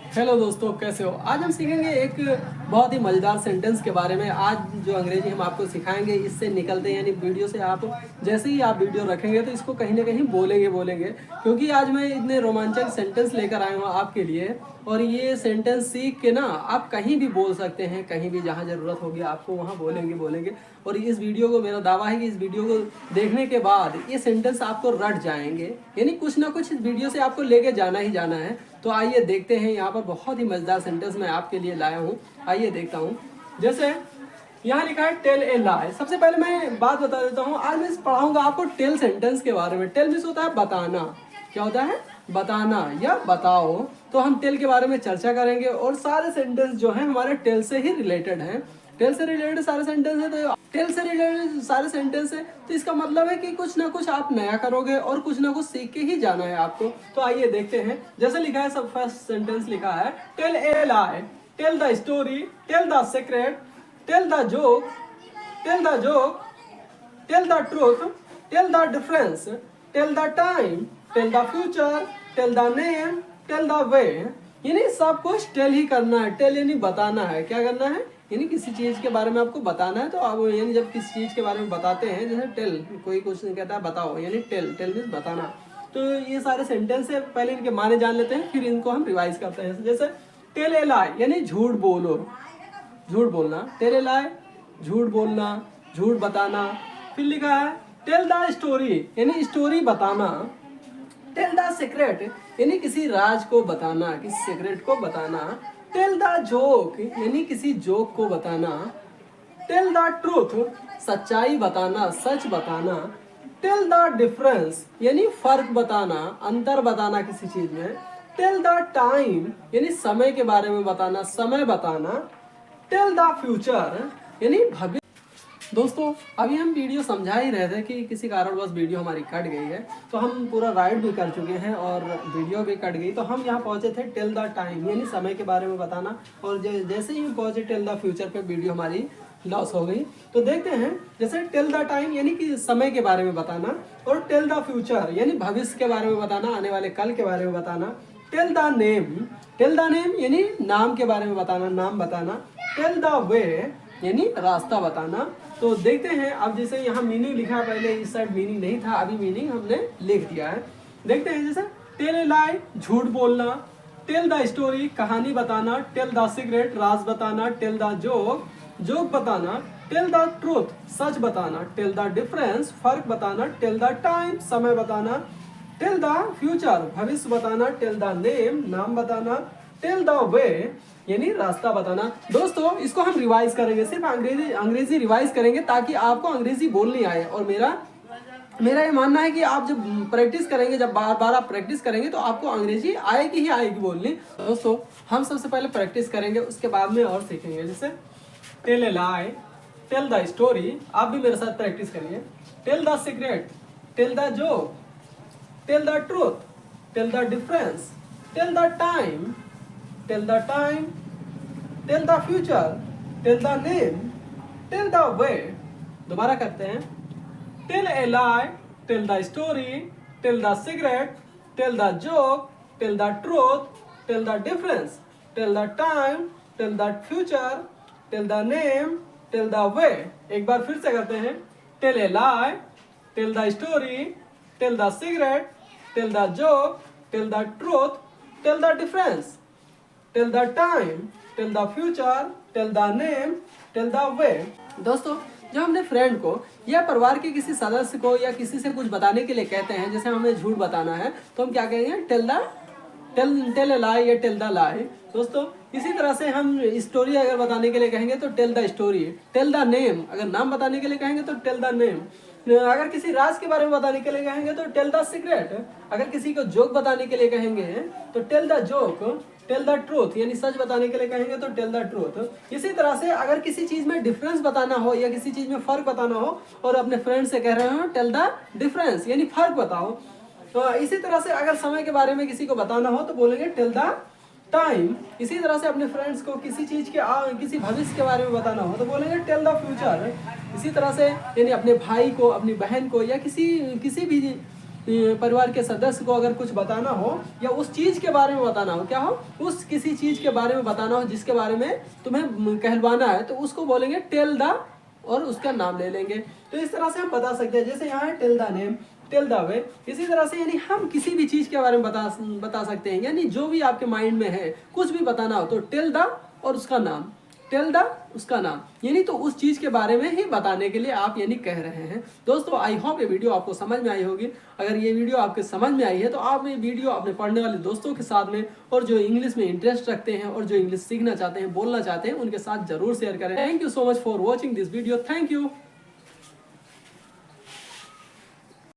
Hello दोस्तों, कैसे हो। आज हम सीखेंगे एक बहुत ही मज़ेदार सेंटेंस के बारे में। आज जो अंग्रेजी हम आपको सिखाएंगे इससे निकलते हैं, यानी वीडियो से आप जैसे ही आप वीडियो रखेंगे तो इसको कहीं ना कहीं बोलेंगे क्योंकि आज मैं इतने रोमांचक सेंटेंस लेकर आया हूँ आपके लिए। और ये सेंटेंस सीख के ना आप कहीं भी बोल सकते हैं, कहीं भी जहाँ ज़रूरत होगी आपको वहाँ बोलेंगे। और इस वीडियो को, मेरा दावा है कि इस वीडियो को देखने के बाद ये सेंटेंस आपको रट जाएंगे, यानी कुछ ना कुछ इस वीडियो से आपको लेके जाना ही जाना है। तो आइए देखते हैं, यहाँ पर बहुत ही मज़ेदार सेंटेंस मैं आपके लिए लाया हूँ। आइए देखता हूँ। जैसे यहाँ लिखा है टेल ए लाई। सबसे पहले मैं बात बता देता हूँ, आज मैं पढ़ाऊंगा आपको टेल सेंटेंस के बारे में। टेल मीन्स होता है बताना। क्या होता है? बताना या बताओ। तो हम टेल के बारे में चर्चा करेंगे और सारे सेंटेंस जो हैं हमारे टेल से ही रिलेटेड हैं। टेल से रिलेटेड सारे सेंटेंस है, तो टेल से रिलेटेड सारे सेंटेंस है, तो इसका मतलब है कि कुछ ना कुछ आप नया करोगे और कुछ ना कुछ सीख के ही जाना है आपको। तो आइए देखते हैं। जैसे लिखा है, सब फर्स्ट सेंटेंस लिखा है tell a lie, tell the story, tell the secret, tell the joke, tell the joke, tell the truth, tell the difference, tell the time, tell the future, tell the name, tell the way. यानी सब कुछ tell ही करना है। Tell यानी बताना है। क्या करना है? यानी किसी चीज़ के बारे में आपको बताना है। तो आप यानी जब किसी चीज़ के बारे में बताते हैं, जैसे टेल, कोई कुछ कहता है बताओ, यानी टेल मीन्स बताना। तो ये सारे सेंटेंस है, पहले इनके माने जान लेते हैं, फिर इनको हम रिवाइज करते हैं। जैसे टेल ए लाई यानी झूठ बोलो, झूठ बोलना। टेल ए लाई झूठ बोलना, झूठ बताना। फिर लिखा है टेल द स्टोरी यानी स्टोरी बताना। टेल द सीक्रेट यानी किसी राज को बताना, किसी सीक्रेट को बताना। टेल द जोक यानी किसी जोक को बताना। टेल द ट्रूथ सच्चाई बताना, सच बताना। टेल द डिफरेंस यानी फर्क बताना, अंतर बताना किसी चीज में। टेल द टाइम यानी समय के बारे में बताना, समय बताना। टेल द फ्यूचर यानी भविष्य। दोस्तों, अभी हम वीडियो समझा ही रहे थे कि किसी कारणवश वीडियो हमारी कट गई है, तो हम पूरा राइड भी कर चुके हैं और वीडियो भी कट गई। तो हम यहाँ पहुँचे थे टेल द टाइम यानी समय के बारे में बताना। और जैसे ही हम पहुँचे टेल द फ्यूचर पे, वीडियो हमारी लॉस हो गई। तो देखते हैं, जैसे टेल द टाइम यानी कि समय के बारे में बताना, और टेल द फ्यूचर यानी भविष्य के बारे में बताना, आने वाले कल के बारे में बताना। टेल द नेम यानी नाम के बारे में बताना, नाम बताना। टेल द वे यानी रास्ता बताना। तो देखते हैं, अब जैसे यहाँ मीनिंग लिखा है, पहले इस साइड मीनिंग नहीं था, अभी मीनिंग हमने लिख दिया है। देखते हैं, जैसे टेल ए लाई झूठ बोलना, टेल द स्टोरी कहानी बताना, टेल द सीक्रेट राज बताना, टेल द जोक बताना, टेल द ट्रूथ सच बताना, टेल द डिफरेंस फर्क बताना, टेल द टाइम समय बताना, टेल द फ्यूचर भविष्य बताना, टेल द नेम नाम बताना, टेल द वे यानी रास्ता बताना। दोस्तों, इसको हम रिवाइज करेंगे, सिर्फ अंग्रेजी रिवाइज करेंगे ताकि आपको अंग्रेजी बोलनी आए। और मेरा ये मानना है कि आप जब प्रैक्टिस करेंगे, जब बार बार आप प्रैक्टिस करेंगे, तो आपको अंग्रेजी आएगी ही आएगी बोलनी। दोस्तों, हम सबसे पहले प्रैक्टिस करेंगे, उसके बाद में और सीखेंगे। जैसे tell a lie, tell the story, आप भी मेरे साथ प्रैक्टिस करिए। Tell the secret, tell the joke, tell the truth, tell the difference, tell the time, tell the time, tell the future, tell the name, tell the way. दोबारा करते हैं। Tell a lie, tell the story, tell the secret, tell the joke, tell the truth, tell the difference, tell the time, tell the future, tell the name, tell the way. एक बार फिर से करते हैं। Tell a lie, tell the story, tell the secret, tell the joke, tell the truth, tell the difference, tell the time, tell the future, tell the name, tell the way. दोस्तों, जब हमने friend को या परिवार के किसी सदस्य को या किसी से कुछ बताने के लिए कहते हैं, जैसे हमें झूठ बताना है, तो हम क्या कहेंगे? टेल ए लाई या टेल द लाई। दोस्तों, इसी तरह से हम स्टोरी अगर बताने के लिए कहेंगे तो tell the story. Tell the name, अगर नाम बताने के लिए कहेंगे तो टेल द नेम। अगर किसी राज के बारे में बताने के लिए कहेंगे तो टेल द सीक्रेट। अगर किसी को जोक बताने के लिए कहेंगे तो tell the joke. Tell the truth यानी सच बताने के लिए कहेंगे तो टेल द ट्रूथ। इसी तरह से अगर किसी चीज में डिफरेंस बताना हो या किसी चीज में फर्क बताना हो और अपने फ्रेंड से कह रहे हो टेल द डिफरेंस यानी फर्क बताओ। तो इसी तरह से अगर समय के बारे में किसी को बताना हो तो बोलेंगे टेल द टाइम। इसी तरह से अपने फ्रेंड्स को किसी चीज के किसी भविष्य के बारे में बताना हो तो बोलेंगे टेल द फ्यूचर। इसी तरह से यानी अपने भाई को, अपनी बहन को या किसी भी परिवार के सदस्य को अगर कुछ बताना हो या उस चीज़ के बारे में बताना हो, क्या हो, उस किसी चीज़ के बारे में बताना हो जिसके बारे में तुम्हें कहलवाना है, तो उसको बोलेंगे टेल द, और उसका नाम ले लेंगे। तो इस तरह से हम बता सकते हैं, जैसे यहाँ है tell the name, tell the way. इसी तरह से यानी हम किसी भी चीज़ के बारे में बता सकते हैं, यानी जो भी आपके माइंड में है कुछ भी बताना हो तो टेल द और उसका नाम, टेल द उसका नाम, यानी तो उस चीज़ के बारे में ही बताने के लिए आप यानी कह रहे हैं। दोस्तों आई होप ये वीडियो आपको समझ में आई होगी। अगर ये वीडियो आपके समझ में आई है तो आप ये वीडियो अपने पढ़ने वाले दोस्तों के साथ में, और जो इंग्लिश में इंटरेस्ट रखते हैं और जो इंग्लिश सीखना चाहते हैं, बोलना चाहते हैं, उनके साथ जरूर शेयर करें। Thank you so much for watching this video. Thank you.